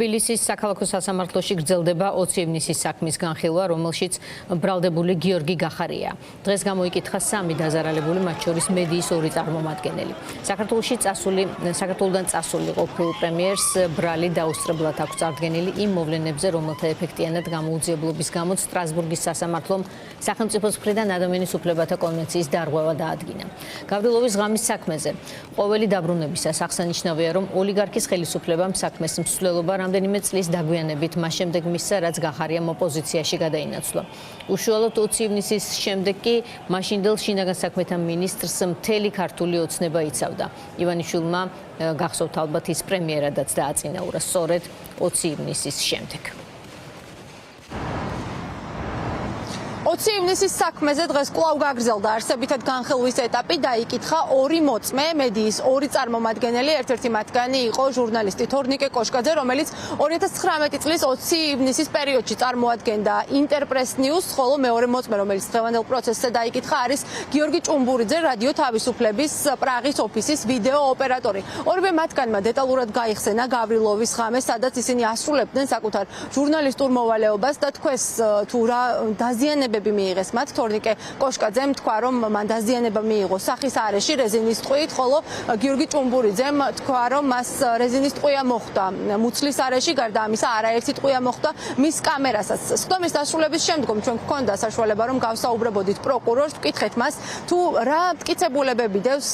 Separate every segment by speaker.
Speaker 1: თბილისის საქალაქო სასამართლოში გრძელდება 20 ივნისის საქმის განხილვა, რომელშიც ბრალდებული გიორგი გახარია. დღეს გამოიკითხა 3 დაზარალებული, მათ შორის მედიის 2 წარმომადგენელი. საქართველოდან წასული ყოფილ პრემიერს ბრალი დაუსწრებლად აქვს წარდგენილი იმ მოვლენებზე, რომელთა ეფექტიანად გამოუძიებლობის გამო სტრასბურგის სასამართლომ სახელმწიფოს მხრიდან ადამიანის უფლებათა კონვენციის დარღვევა დაადგინა. გავრილოვის ღამის საქმეზე ყოველი დაბრუნებისას აღსანიშნავია, რომ ოლიგარქის ხელისუფლებამ საქმეს მსვლელობა რამდენიმე წლის დაგვიანებით მას შემდეგ მისცა, რაც გახარიამ ოპოზიციაში გადაინაცვლა. უშუალოდ 20 ივნისის შემდეგ კი მაშინდელ შინაგან საქმეთა მინისტრს მთელი ქართული ოცნება იცავდა. ივანიშვილმა გახსოვთ ალბათ ის პრემიერადაც დააწინაურა სწორედ 20 ივნისის შემდეგ.
Speaker 2: 20 ივნისის საქმეზე დღეს კვლავ გაგრძელდა არსებითად განხილვის ეტაპი და იკითხა 2 მოწმე, მედიის 2 წარმომადგენელი, ერთ-ერთი მათგანი იყო ჟურნალისტი თორნიკე კოშკაძე, რომელიც 2019 წლის 20 ივნისის პერიოდში წარმოადგენდა ინტერპრეს ნიუსს, ხოლო მეორე მოწმე, რომელიც დღევანდელ პროცესზე დაიკითხა, არის გიორგი ჭუმბურიძე, რადიო თავისუფლების პრაღის ოფისის ვიდეო ოპერატორი. ორივე მათგანმა დეტალურად გაიხსენა გავრილოვის ღამე, სადაც ისინი ასრულებდნენ საკუთარ ჟურნალისტურ მოვალეობას და თქვეს თუ რა დაზიანებები მიიღეს მათ. თორნიკე კოშკაძემ თქვა, რომ მან დაზიანება მიიღო სახის არეში რეზინის ტყვიით, ხოლო გიორგი ჭუმბურიძემ თქვა, რომ მას რეზინის ტყვია მოხვდა მუცლის არეში, გარდა ამისა არაერთი ტყვია მოხვდა მის კამერასაც. სხდომის დასრულების შემდგომ ჩვენ გვქონდა საშუალება, რომ გავსაუბრებოდით პროკურორს, ვკითხეთ მას, თუ რა მტკიცებულებები დევს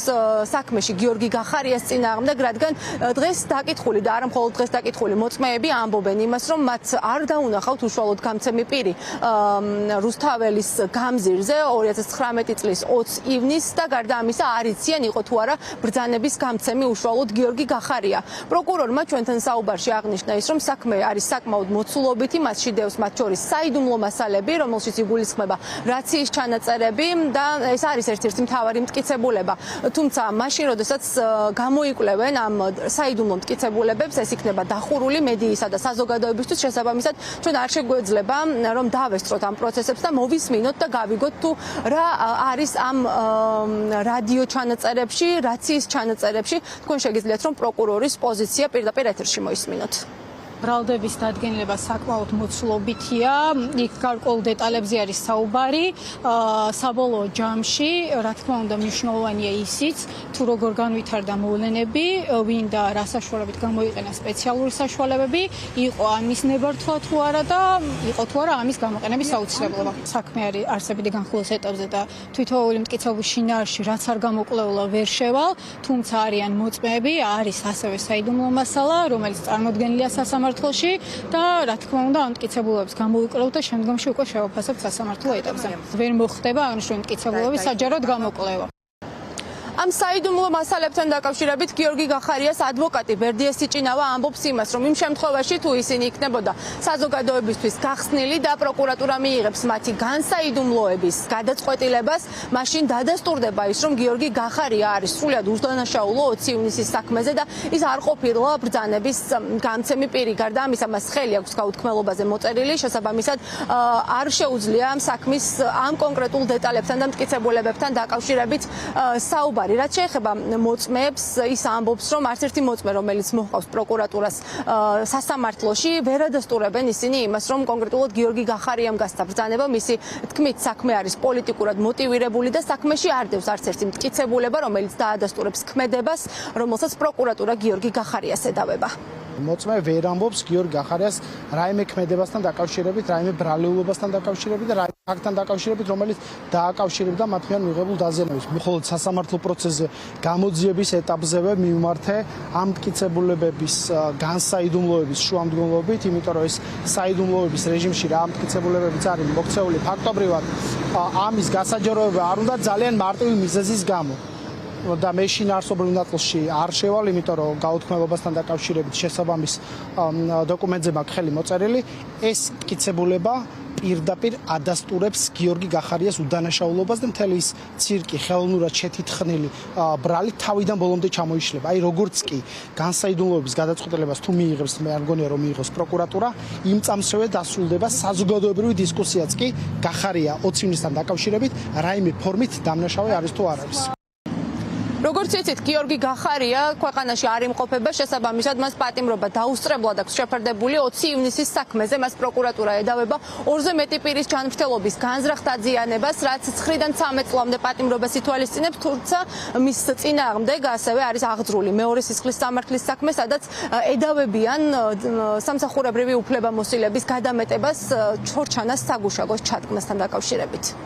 Speaker 2: საქმეში გიორგი გახარიას წინააღმდეგ, რადგან დღეს დაკითხული და არა მხოლოდ დღეს დაკითხული მოწმეები ამბობენ იმას, რომ მათ არ დაუნახავთ უშუალოდ გამცემი პირი რუსთაველის გამზირზე 2019 წლის 20 ივნისს და გარდა ამისა არ იციან იყო თუ არა ბრძანების გამცემი უშუალოდ გიორგი გახარია. პროკურორმა ჩვენთან საუბარში აღნიშნა ის, რომ საქმე არის საკმაოდ მოცულობითი, მასში დევს მათ შორის საიდუმლო მასალები, რომელშიც იგულისხმება რაციის ჩანაწერები და ეს არის ერთ-ერთი მთავარი მტკიცებულება. თუმცა მაშინ, როდესაც გამოიკვლევენ ამ საიდუმლო მტკიცებულებებს, ეს იქნება დახურული მედიისა და საზოგადოებისთვის, შესაბამისად ჩვენ არ შეგვეძლება რომ დავესწროთ ამ პროცესებს და მოვისმინოთ და გავიგოთ თუ რა არის ამ რადიო ჩანაწერებში, რაციის ჩანაწერებში. თქვენ შეგიძლიათ რომ პროკურორის პოზიცია პირდაპირ ეთერში მოისმინოთ.
Speaker 3: ბრალდების დადგენილება საკმაოდ მოცულობითია, იქ გარკვეულ დეტალებზე არის საუბარი. საბოლოო ჯამში, რა თქმა უნდა, მნიშვნელოვანია ისიც, თუ როგორ განვითარდა მოვლენები, ვინ და რა საშუალებით გამოიყენა სპეციალური საშუალებები, იყო ამის ნებართვა თუ არა და იყო თუ არა ამის გამოყენების აუცილებლობა. საქმე არის არსებითი განხილვის ეტაპზე და თვითოეული მტკიცებულის შინაარსში რაც არ გამოკვლეულა ვერ შევალ, თუმცა არიან მოწმეები, არის ასევე საიდუმლო მასალა, რომელიც წარმოდგენილია სასამართლოში და რა თქმა უნდა ამ მტკიცებულებებს გამოვიკვლევთ და შემდგომში უკვე შევაფასებთ სასამართლო ეტაპზე. ვერ მოხდება აღნიშნული მტკიცებულების საჯაროდ გამოკვლევა. ამ საიდუმლო მასალებთან დაკავშირებით გიორგი გახარიას ადვოკატი ბერდიეს სიჭინავა ამბობს იმას, რომ იმ შემთხვევაში თუ ისინი იქნებოდა საზოგადოებისთვის გახსნილი და პროკურატურა მიიღებს მათი განსაიდუმლოების გადაწყვეტილებას, მაშინ დადასტურდება ის, რომ გიორგი გახარია არის სრულად უდანაშაულო 20 ივნისის საქმეზე და ის არ ყოფილა ბრძანების გამცემი პირი. გარდა ამისა, მას ხელი აქვს გაუთქმელობაზე მოწერილი, შესაბამისად არ შეუძლია ამ საქმის ამ კონკრეტულ დეტალებთან და მტკიცებულებებთან დაკავშირებით საუბარი. რაც შეეხება მოწმეებს, ის ამბობს, რომ არც ერთი მოწმე, რომელიც მოჰყავს პროკურატურას სასამართლოში, ვერ ადასტურებენ ისინი იმას, რომ კონკრეტულად გიორგი გახარიამ გასცა ბრძანება, მისი თქმით საქმე არის პოლიტიკურად მოტივირებული და საქმეში არ დევს არც ერთი მტკიცებულება, რომელიც დაადასტურებს ქმედებას, რომელსაც პროკურატურა გიორგი გახარიას ედავება.
Speaker 4: მოწმე ვერ ამბობს გიორგი გახარიას რაიმე ქმედებასთან დაკავშირებით, რაიმე ბრალეულობასთან დაკავშირებით და რაიმე ფაქტთან დაკავშირებით, რომელიც დააკავშირებდა მათ მიერ მიღებულ დაზიანებებს. მხოლოდ სასამართლო პროცესზე გამოძიების ეტაპზევე მივმართე ამ მტკიცებულებების განსაიდუმლოების შუამდგომლობით, იმიტომ რომ ეს საიდუმლოების რეჟიმში რა მტკიცებულებებიც არის მოქცეული ფაქტობრივად ამის გასაჯაროება არ უნდა ძალიან მარტივი მიზეზის გამო. და მე შინაარსობრივ ნაწილში არ შევალ, იმიტომ რომ გაუთქმელობასთან დაკავშირებით შესაბამის დოკუმენტზე მაქვს ხელი მოწერილი. ეს მტკიცებულება პირდაპირ ადასტურებს გიორგი გახარიას უდანაშაულობას და მთელი ის ცირკი ხელოვნურად შეთითხნილი ბრალი თავიდან ბოლომდე ჩამოიშლება. აი როგორც კი განსაიდუმლოების გადაწყვეტილებას თუ მიიღებს, მე არ მგონია რომ მიიღოს პროკურატურა, იმ წამსვე დასრულდება საზოგადოებრივი დისკუსიაც კი გახარია 20 ივნისთან დაკავშირებით, რაიმე ფორმით დამნაშავე არის თუ არ არის.
Speaker 2: როგორც იცით, გიორგი გახარია ქვეყანაში არ იმყოფება, შესაბამისად მას პატიმრობა დაუსწრებლად აქვს შეფერდებული 20 ივნისის საქმეზე. მას პროკურატურა ედავება 2-ზე მეტი პირის ჯანმრთელობის განზრახ დაზიანებას, რაც 9-დან 13 წლამდე პატიმრობას ითვალისწინებს, თუმცა მის წინააღმდეგ ასევე არის აღძრული მეორე სისხლის სამართლის საქმე, სადაც ედავებიან სამსახურებრივი უფლებამოსილების გადამეტებას ჩორჩანას საგუშაგოს ჩადგმასთან დაკავშირებით.